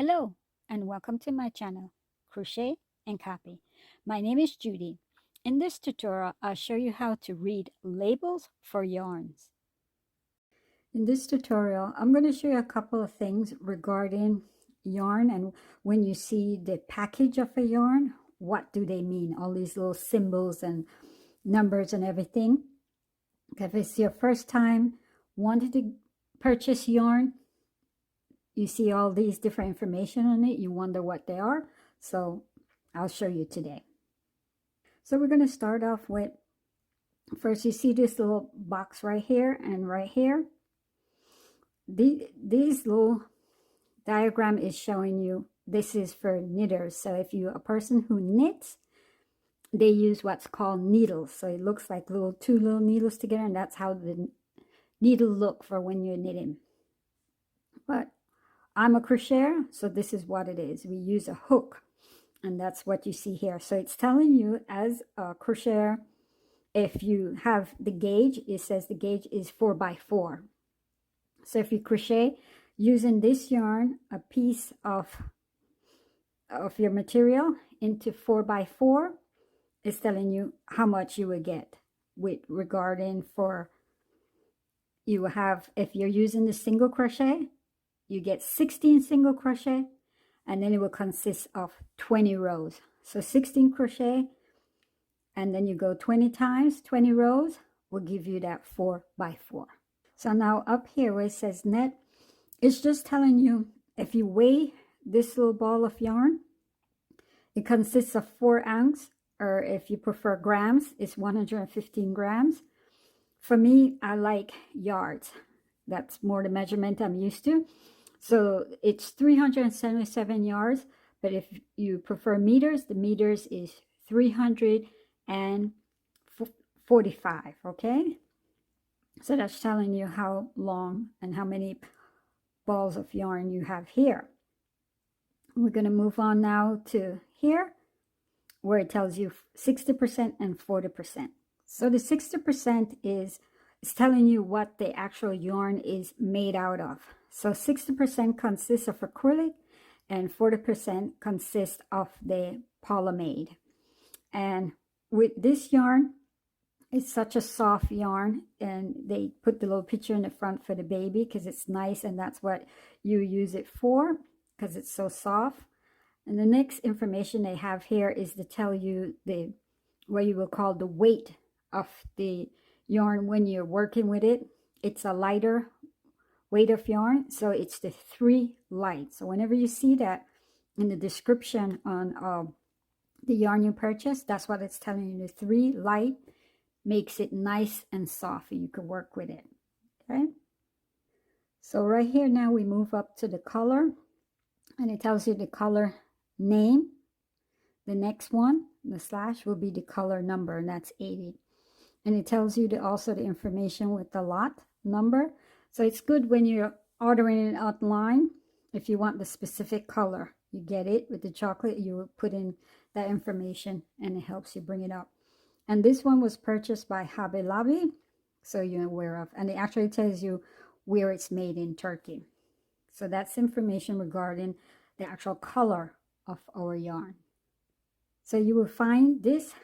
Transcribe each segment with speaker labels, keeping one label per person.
Speaker 1: Hello and welcome to my channel, Crochet and Copy. My name is Judy. In this tutorial, I'll show you how to read labels for yarns. In this tutorial, I'm going to show you a couple of things regarding yarn, and when you see the package of a yarn, what do they mean? All these little symbols and numbers and everything. If it's your first time wanting to purchase yarn, you see all these different information on it, you wonder what they are, so I'll show you today. So we're going to start off with, first you see this little box right here and right here. These little diagram is showing you this is for knitters. So if you're a person who knits, they use what's called needles. So it looks like two little needles together, and that's how the needle look for when you're knitting. But I'm a crocheter, so this is what it is. We use a hook, and that's what you see here. So it's telling you as a crocheter, if you have the gauge, it says the gauge is 4x4. So if you crochet using this yarn, a piece of your material into 4x4, it's telling you how much you will get with regarding for, you have, if you're using the single crochet, you get 16 single crochet, and then it will consist of 20 rows. So 16 crochet, and then you go 20 times 20 rows will give you that 4x4. So now up here where it says net, it's just telling you if you weigh this little ball of yarn, it consists of 4 ounces, or if you prefer grams, it's 115 grams. For me, I like yards. That's more the measurement I'm used to. So it's 377 yards, but if you prefer meters, the meters is 345, okay? So that's telling you how long and how many balls of yarn you have here. We're going to move on now to here, where it tells you 60% and 40%. So the 60% is telling you what the actual yarn is made out of. So 60% consists of acrylic and 40% consists of the polyamide. And with this yarn, it's such a soft yarn, and they put the little picture in the front for the baby because it's nice, and that's what you use it for, because it's so soft. And the next information they have here is to tell you the, what you will call the weight of the yarn when you're working with it. It's a lighter weight of yarn, so it's the 3 light. So whenever you see that in the description on the yarn you purchase, that's what it's telling you. The 3 light makes it nice and soft, and you can work with it. Okay, so right here now we move up to the color, and it tells you the color name. The next one, the slash, will be the color number, and that's 80. And it tells you also the information with the lot number. So it's good when you're ordering it online. If you want the specific color, you get it with the chocolate, you put in that information, and it helps you bring it up. And this one was purchased by Hobby Lobby, so you're aware of. And it actually tells you where it's made in Turkey. So that's information regarding the actual color of our yarn. So you will find this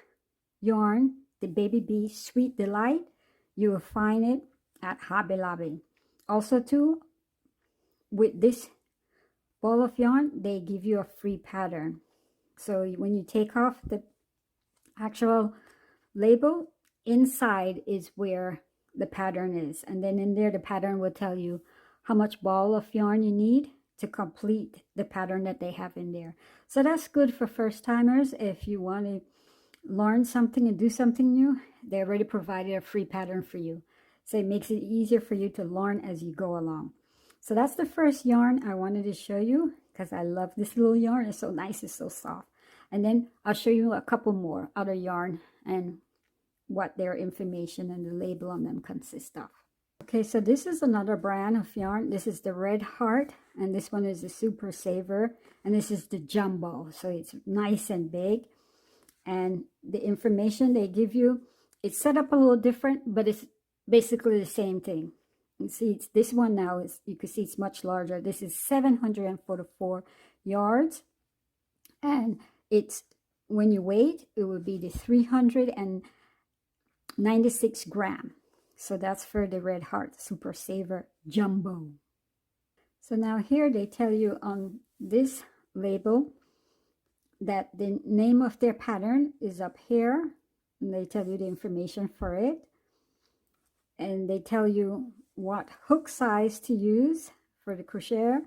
Speaker 1: yarn, the Baby Bee Sweet Delight, you will find it at Hobby Lobby. Also too, with this ball of yarn, they give you a free pattern. So when you take off the actual label, inside is where the pattern is, and then in there the pattern will tell you how much ball of yarn you need to complete the pattern that they have in there. So that's good for first-timers. If you want to learn something and do something new, they already provided a free pattern for you, so it makes it easier for you to learn as you go along. So that's the first yarn I wanted to show you, because I love this little yarn. It's so nice, it's so soft. And then I'll show you a couple more other yarn and what their information and the label on them consist of. Okay, so this is another brand of yarn. This is the Red Heart, and this one is the Super Saver, and this is the Jumbo. So it's nice and big, and the information they give you, it's set up a little different, but it's basically the same thing. You see, it's this one now is, you can see it's much larger. This is 744 yards, and it's, when you weigh it will be the 396 gram. So that's for the Red Heart Super Saver Jumbo. So now here they tell you on this label that the name of their pattern is up here, and they tell you the information for it, and they tell you what hook size to use for the crochet.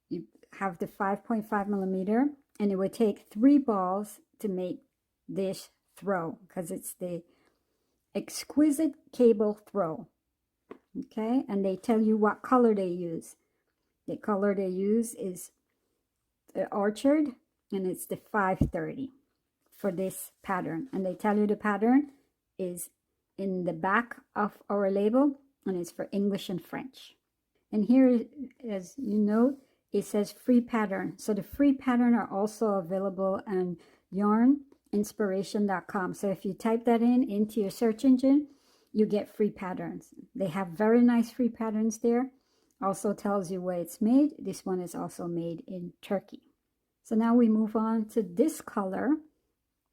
Speaker 1: You have the 5.5 millimeter, and it would take 3 balls to make this throw, because it's the exquisite cable throw. Okay, and they tell you what color they use. The color they use is the orchard, and it's the 530 for this pattern. And they tell you the pattern is in the back of our label, and it's for English and French. And here, as you note, it says free pattern. So the free pattern are also available on yarninspiration.com. So if you type that into your search engine, you get free patterns. They have very nice free patterns there. Also tells you where it's made. This one is also made in Turkey. So now we move on to this color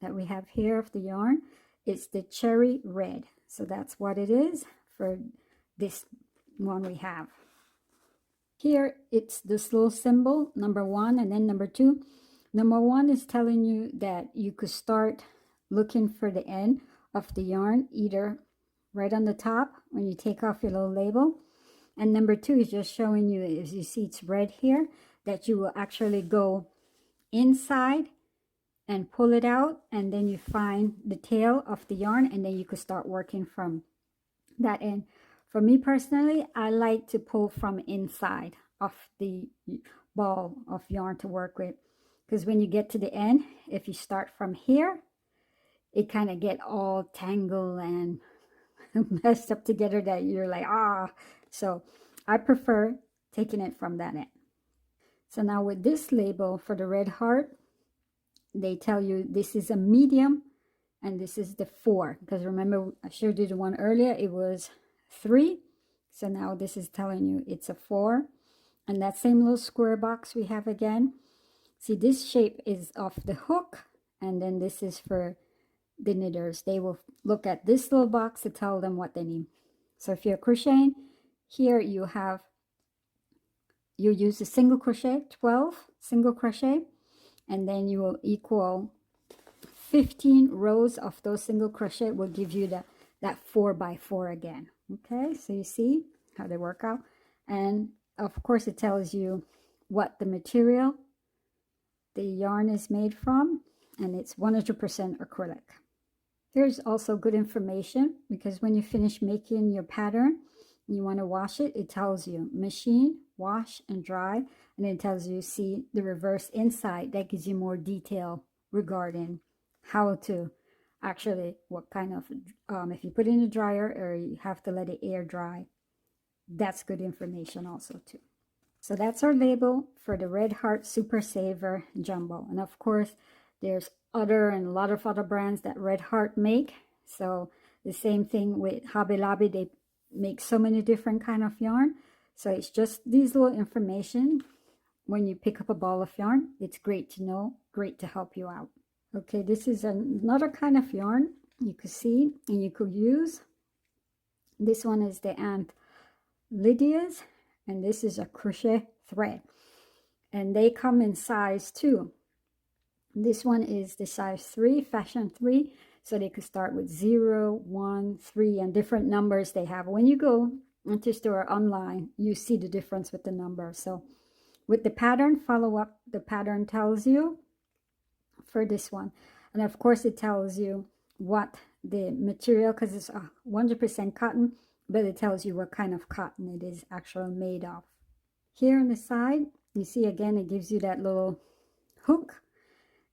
Speaker 1: that we have here of the yarn. It's the cherry red. So that's what it is for this one we have. Here it's this little symbol, number 1, and then number 2. Number 1 is telling you that you could start looking for the end of the yarn, either right on the top when you take off your little label. And number 2 is just showing you, as you see it's red here, that you will actually go inside and pull it out, and then you find the tail of the yarn, and then you could start working from that end. For me personally, I like to pull from inside of the ball of yarn to work with, because when you get to the end, if you start from here, it kind of get all tangled and messed up together that you're like, so I prefer taking it from that end. So now with this label for the Red Heart, they tell you this is a medium, and this is the 4, because remember I showed you the one earlier, it was 3. So now this is telling you it's a 4. And that same little square box we have again, see, this shape is of the hook, and then this is for the knitters. They will look at this little box to tell them what they need. So if you're crocheting, here you use a single crochet, 12 single crochet, and then you will equal 15 rows of those single crochet will give you that 4x4 again. Okay, so you see how they work out. And of course it tells you what the material the yarn is made from, and it's 100% acrylic. There's also good information, because when you finish making your pattern, you want to wash it, it tells you machine, wash, and dry, and it tells you, see the reverse inside. That gives you more detail regarding how to actually, what kind of, if you put it in the dryer or you have to let it air dry. That's good information also too. So that's our label for the Red Heart Super Saver Jumbo. And of course, there's a lot of other brands that Red Heart make. So the same thing with Hobby Lobby, they make so many different kind of yarn. So it's just these little information. When you pick up a ball of yarn, it's great to know, great to help you out. Okay, this is another kind of yarn you could see and you could use. This one is the Aunt Lydia's, and this is a crochet thread, and they come in size 2. This one is the size 3, fashion 3, so they could start with 0, 1, 3, and different numbers they have. When you go into store online, you see the difference with the number. So with the pattern, follow up the pattern tells you for this one, and of course it tells you what the material, because it's 100% cotton, but it tells you what kind of cotton it is actually made of. Here on the side, you see again, it gives you that little hook,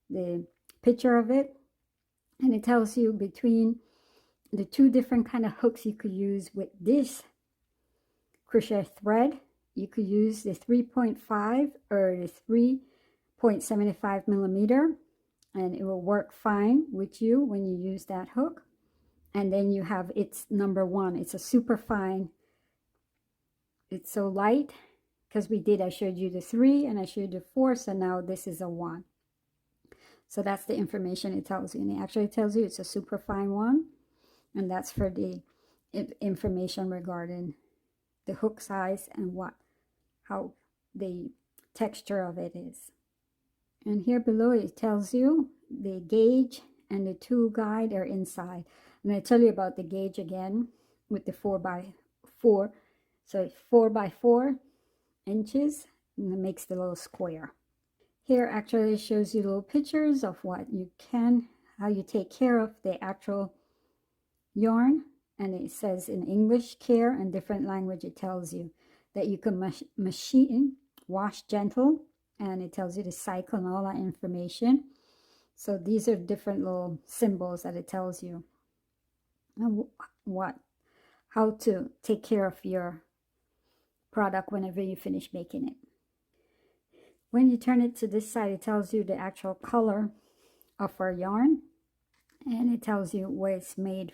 Speaker 1: the picture of it, and it tells you between the 2 different kind of hooks you could use with this crochet thread. You could use the 3.5 or the 3.75 millimeter, and it will work fine with you when you use that hook. And then you have its number 1. It's a super fine it's so light because I showed you the 3 and I showed you the 4, so now this is a 1. So that's the information it tells you, and it actually tells you it's a super fine one, and that's for the information regarding the hook size and how the texture of it is. And here below it tells you the gauge and the tool guide are inside. And I tell you about the gauge again with the 4x4. So it's 4x4 inches, and it makes the little square. Here actually shows you little pictures of how you take care of the actual yarn. And it says in English care, and different language it tells you that you can machine wash gentle, and it tells you the cycle and all that information. So these are different little symbols that it tells you how to take care of your product whenever you finish making it. When you turn it to this side, it tells you the actual color of our yarn, and it tells you where it's made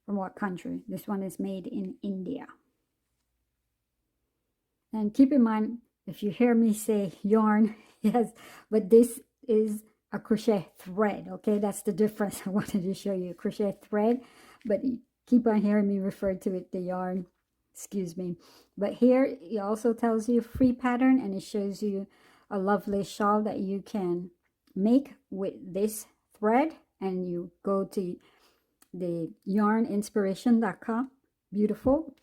Speaker 1: from, what country. This one is made in India. And keep in mind, if you hear me say yarn, yes, but this is a crochet thread, okay? That's the difference. I wanted to show you crochet thread, but keep on hearing me refer to it, the yarn, excuse me. But here it also tells you free pattern, and it shows you a lovely shawl that you can make with this thread, and you go to the yarninspiration.com. Beautiful,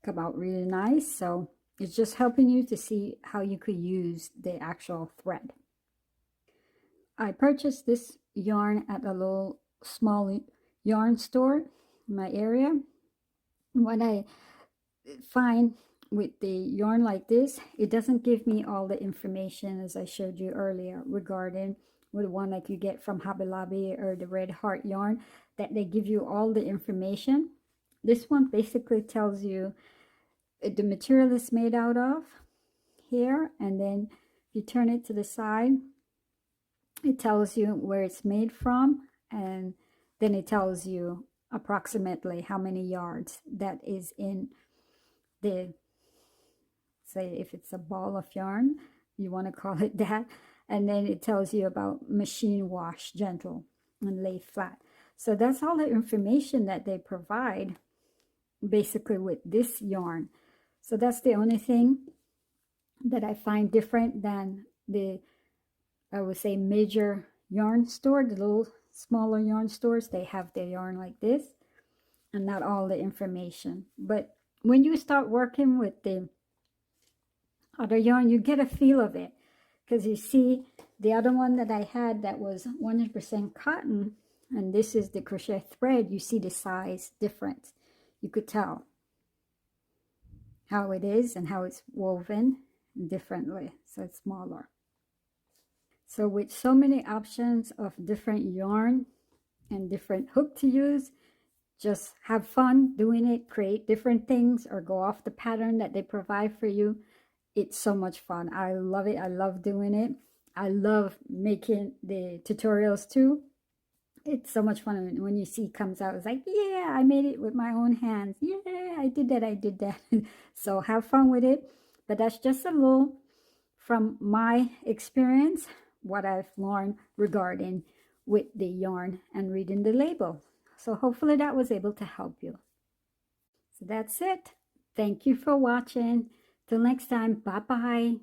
Speaker 1: come out really nice. So it's just helping you to see how you could use the actual thread. I purchased this yarn at a little small yarn store in my area. What I find with the yarn like this, it doesn't give me all the information as I showed you earlier regarding with the one like you get from Hobby Lobby or the Red Heart yarn, that they give you all the information. This one basically tells you the material is made out of here, and then if you turn it to the side, it tells you where it's made from, and then it tells you approximately how many yards that is in the, say if it's a ball of yarn, you want to call it that, and then it tells you about machine wash gentle and lay flat. So that's all the information that they provide basically with this yarn. So that's the only thing that I find different than the, I would say, major yarn store. The little smaller yarn stores, they have their yarn like this and not all the information. But when you start working with the other yarn, you get a feel of it, because you see the other one that I had that was 100% cotton, and this is the crochet thread. You see the size difference. You could tell how it is and how it's woven differently, so it's smaller. So with so many options of different yarn and different hook to use, just have fun doing it, create different things, or go off the pattern that they provide for you. It's so much fun. I love it. I love doing it. I love making the tutorials too. It's so much fun when you see it comes out. It's like, yeah, I made it with my own hands. Yeah, I did that. So have fun with it. But that's just a little from my experience, what I've learned regarding with the yarn and reading the label. So hopefully that was able to help you. So that's it. Thank you for watching. Till next time, bye-bye.